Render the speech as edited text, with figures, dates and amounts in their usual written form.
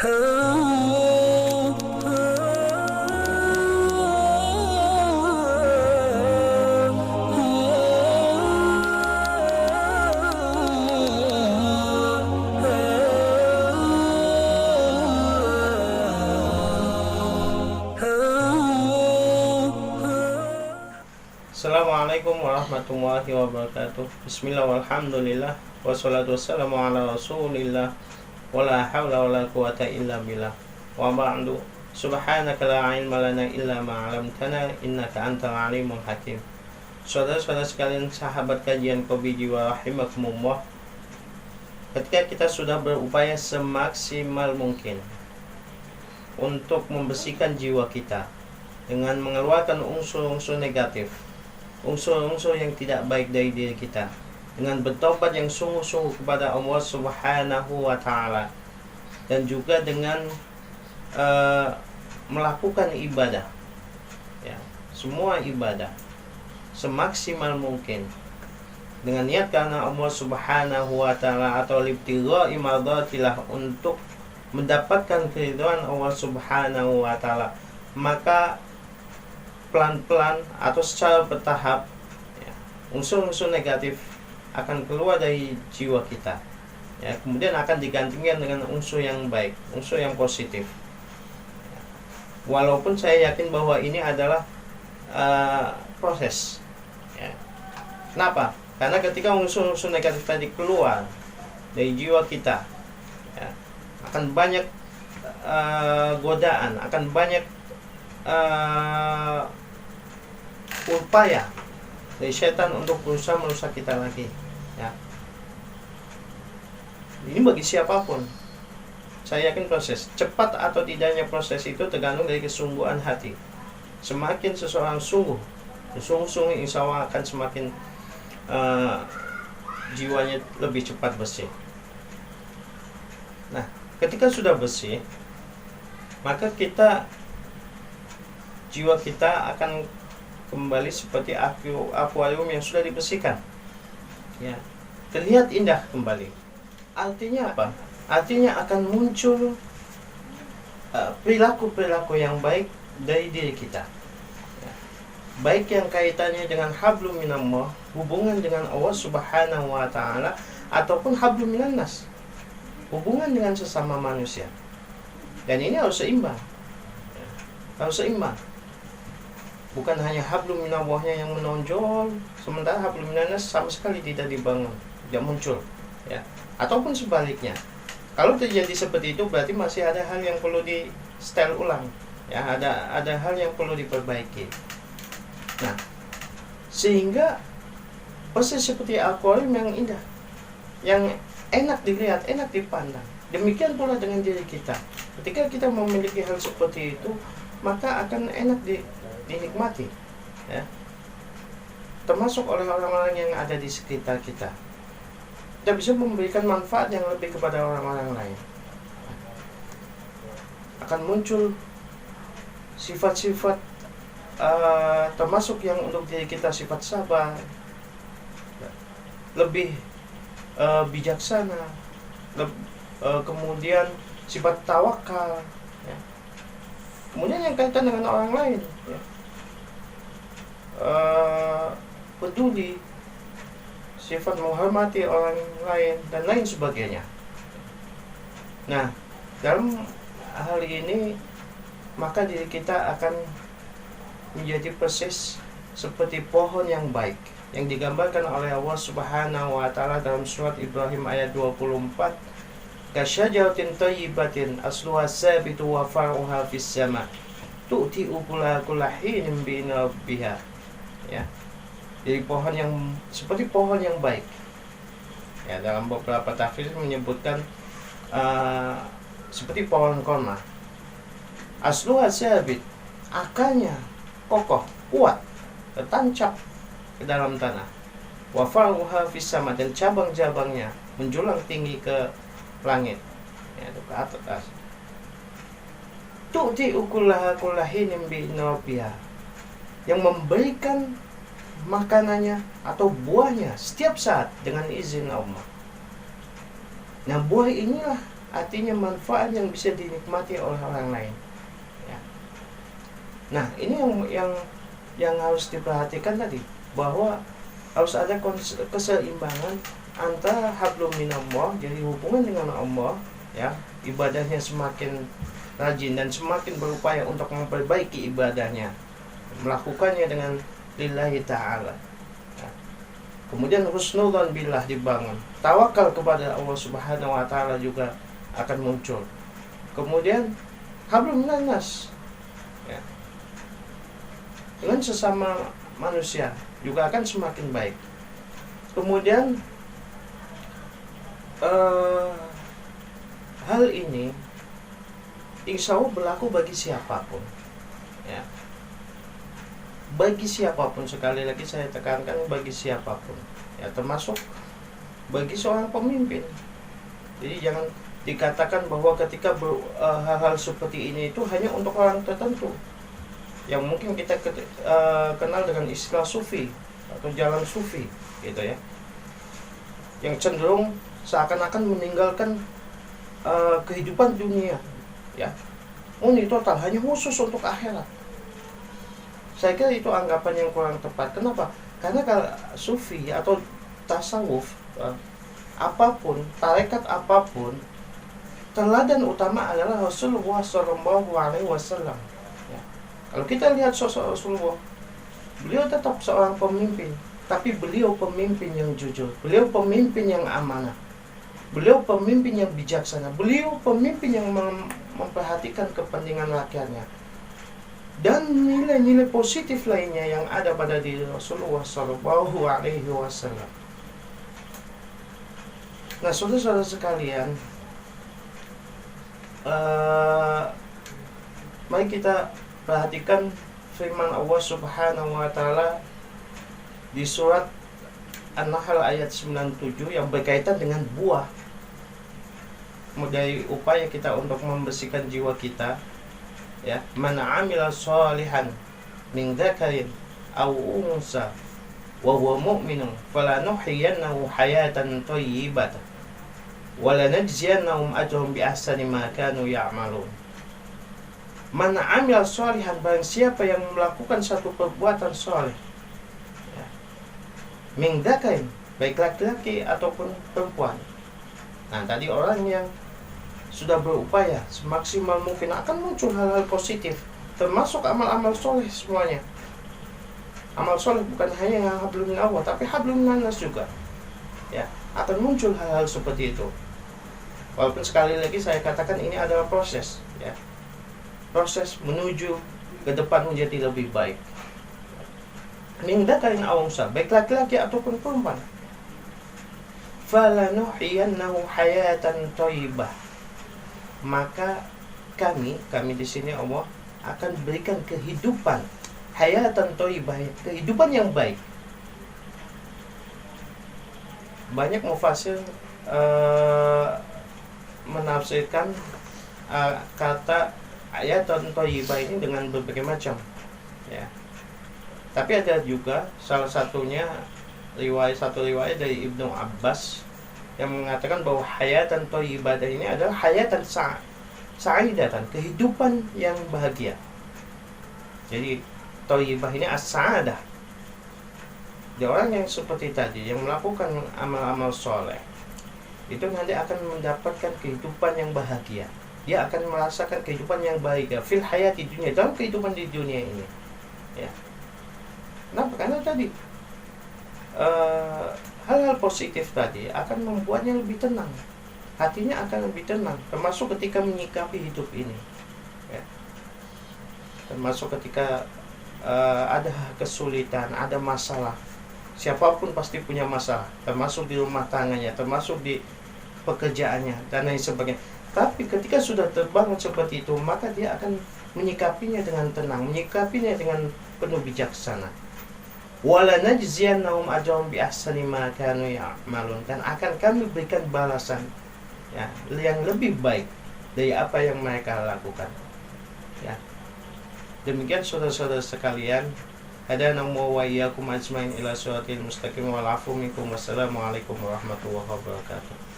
Assalamualaikum warahmatullahi wabarakatuh. Bismillah walhamdulillah wassalatu wassalamu ala rasulillah wala hawla wala quwata illa billah wa ba'du. Subhanaka la ilma lana illa ma 'allamtana innaka antal alimul hakim. Saudara-saudara sekalian, sahabat kajian Qobi Jiwa rahimakumullah, ketika kita sudah berupaya semaksimal mungkin untuk membersihkan jiwa kita dengan mengeluarkan unsur-unsur negatif, unsur-unsur yang tidak baik dari diri kita, dengan bertobat yang sungguh-sungguh kepada Allah Subhanahu wa Ta'ala, dan juga dengan melakukan ibadah, ya, semua ibadah semaksimal mungkin dengan niat karena Allah Subhanahu wa Ta'ala atau libtigha'i mardhatillah, untuk mendapatkan keridhaan Allah Subhanahu wa Ta'ala, maka pelan-pelan atau secara bertahap, ya, unsur-unsur negatif akan keluar dari jiwa kita, ya, kemudian akan digantikan dengan unsur yang baik, unsur yang positif. Walaupun saya yakin bahwa ini adalah proses, ya. Kenapa? Karena ketika unsur-unsur negatif tadi keluar dari jiwa kita, ya, akan banyak godaan, akan banyak upaya dari setan untuk berusaha merusak kita lagi, ya. Ini bagi siapapun, saya yakin proses cepat atau tidaknya proses itu tergantung dari kesungguhan hati. Semakin seseorang sungguh-sungguh, insya Allah akan semakin jiwanya lebih cepat bersih. Nah, ketika sudah bersih, maka jiwa kita akan kembali seperti akuarium yang sudah dibersihkan, ya, terlihat indah kembali. Artinya apa? Artinya akan muncul perilaku-perilaku yang baik dari diri kita, ya. Baik yang kaitannya dengan hablum minallah, hubungan dengan Allah Subhanahu wa Ta'ala, ataupun hablum minannas, hubungan dengan sesama manusia. Dan ini harus seimbang, ya, harus seimbang. Bukan hanya hablum minallahnya yang menonjol, sementara hablum minannas sama sekali tidak dibangun, tidak muncul, ya. Ataupun sebaliknya. Kalau terjadi seperti itu, berarti masih ada hal yang perlu di setel ulang, ya, ada hal yang perlu diperbaiki. Nah, sehingga proses seperti akuarium yang indah, yang enak dilihat, enak dipandang. Demikian pula dengan diri kita. Ketika kita memiliki hal seperti itu, maka akan enak dinikmati, ya, termasuk oleh orang-orang yang ada di sekitar kita. Kita bisa memberikan manfaat yang lebih kepada orang-orang lain. Akan muncul sifat-sifat termasuk yang untuk diri kita, sifat sabar, lebih bijaksana, kemudian sifat tawakal, ya. Kemudian yang kaitan dengan orang lain, ya, peduli, sifat menghormati orang lain, dan lain sebagainya. Nah, dalam hal ini maka diri kita akan menjadi persis seperti pohon yang baik yang digambarkan oleh Allah Subhanahu wa Ta'ala dalam surat Ibrahim ayat 24, kasyajaratin thayyibatin asluha sabitu wa far'uha fis sama tu'ti ukulaha kulla hinin bi rabbiha, ya. Jadi pohon yang seperti pohon yang baik, ya, dalam beberapa tafsir menyebutkan seperti pohon korma, asluha sabit, akarnya kokoh, kuat, tertancap ke dalam tanah, wa faruha fis sama, dan cabang-cabangnya menjulang tinggi ke langit, ya, ke atas. Tu'ti ukulaha kulla hinin bi rabbiha, yang memberikan makanannya atau buahnya setiap saat dengan izin Allah. Nah, buah inilah artinya manfaat yang bisa dinikmati oleh orang lain. Ya. Nah, ini yang harus diperhatikan tadi, bahwa harus ada keseimbangan antara hablum minallah, jadi hubungan dengan Allah, ya, ibadahnya semakin rajin dan semakin berupaya untuk memperbaiki ibadahnya, melakukannya dengan lillahi ta'ala. Kemudian husnudzan billah dibangun, tawakal kepada Allah Subhanahu wa taala juga akan muncul. Kemudian hablum minannas, ya, dengan sesama manusia juga akan semakin baik. Kemudian hal ini insya Allah berlaku bagi siapapun, ya. Bagi siapapun, sekali lagi saya tekankan, bagi siapapun, ya, termasuk bagi seorang pemimpin. Jadi jangan dikatakan bahwa ketika hal-hal seperti ini itu hanya untuk orang tertentu yang mungkin kita kenal dengan istilah sufi atau jalan sufi, gitu ya, yang cenderung seakan-akan meninggalkan kehidupan dunia, ya, murni total, hanya khusus untuk akhirat. Saya kira itu anggapan yang kurang tepat. Kenapa? Karena kalau sufi atau tasawuf, apapun, tarekat apapun, teladan utama adalah Rasulullah SAW. Ya. Kalau kita lihat sosok Rasulullah, beliau tetap seorang pemimpin, tapi beliau pemimpin yang jujur, beliau pemimpin yang amanah, beliau pemimpin yang bijaksana, beliau pemimpin yang memperhatikan kepentingan rakyatnya. Dan nilai-nilai positif lainnya yang ada pada diri Rasulullah SAW. Nah, saudara-saudara sekalian, mari kita perhatikan firman Allah Subhanahu wa taala di surat An-Nahl ayat 97 yang berkaitan dengan buah. Dari upaya kita untuk membersihkan jiwa kita, ya, man amila shalihan min dzakarin aw unsa wa huwa mu'minun falanuhyiyannahu hayatan thayyibatan wa lanajziyannahum ajrahum bi ahsani ma kanu ya'malun. Man amila shalihan, barang siapa yang melakukan satu perbuatan saleh, ya, min dzakarin, baik laki-laki ataupun perempuan. Nah, tadi orang yang sudah berupaya semaksimal mungkin, akan muncul hal-hal positif, termasuk amal-amal soleh semuanya. Amal soleh bukan hanya yang hablum minallah, tapi hablum minannas juga, ya, akan muncul hal-hal seperti itu. Walaupun sekali lagi saya katakan ini adalah proses, ya, proses menuju ke depan menjadi lebih baik. Min dzakarin aw unsa, baik laki-laki ataupun perempuan, falanuhyiyannahu hayatan thayyibah, maka kami di sini Allah akan berikan kehidupan hayatan thayyibah, kehidupan yang baik. Banyak mufasir menafsirkan kata hayatan thayyibah ini dengan berbagai macam, ya. Tapi ada juga salah satunya satu riwayat dari Ibnu Abbas yang mengatakan bahwa hayatan thayyibah ini adalah hayatan sa'idatan, kehidupan yang bahagia. Jadi thayyibah ini as-sa'adah. Dia orang yang seperti tadi, yang melakukan amal-amal soleh, itu nanti akan mendapatkan kehidupan yang bahagia. Dia akan merasakan kehidupan yang bahagia fil hayati dunia, dalam kehidupan di dunia ini, ya. Kenapa? Karena tadi hal-hal positif tadi akan membuatnya lebih tenang, hatinya akan lebih tenang, termasuk ketika menyikapi hidup ini, ya. Termasuk ketika ada kesulitan, ada masalah. Siapapun pasti punya masalah, termasuk di rumah tangganya, termasuk di pekerjaannya dan lain sebagainya. Tapi ketika sudah terbangun seperti itu, maka dia akan menyikapinya dengan tenang, menyikapinya dengan penuh bijaksana. Wala najziyannahum ajrahum bi ahsani ma kanu ya'malun, dan akan kami berikan balasan, ya, yang lebih baik dari apa yang mereka lakukan, ya. Demikian saudara-saudara sekalian, hadana wa iyyakum ajmain ila siratal mustaqim wal afu minkum. Wassalamualaikum warahmatullahi wabarakatuh.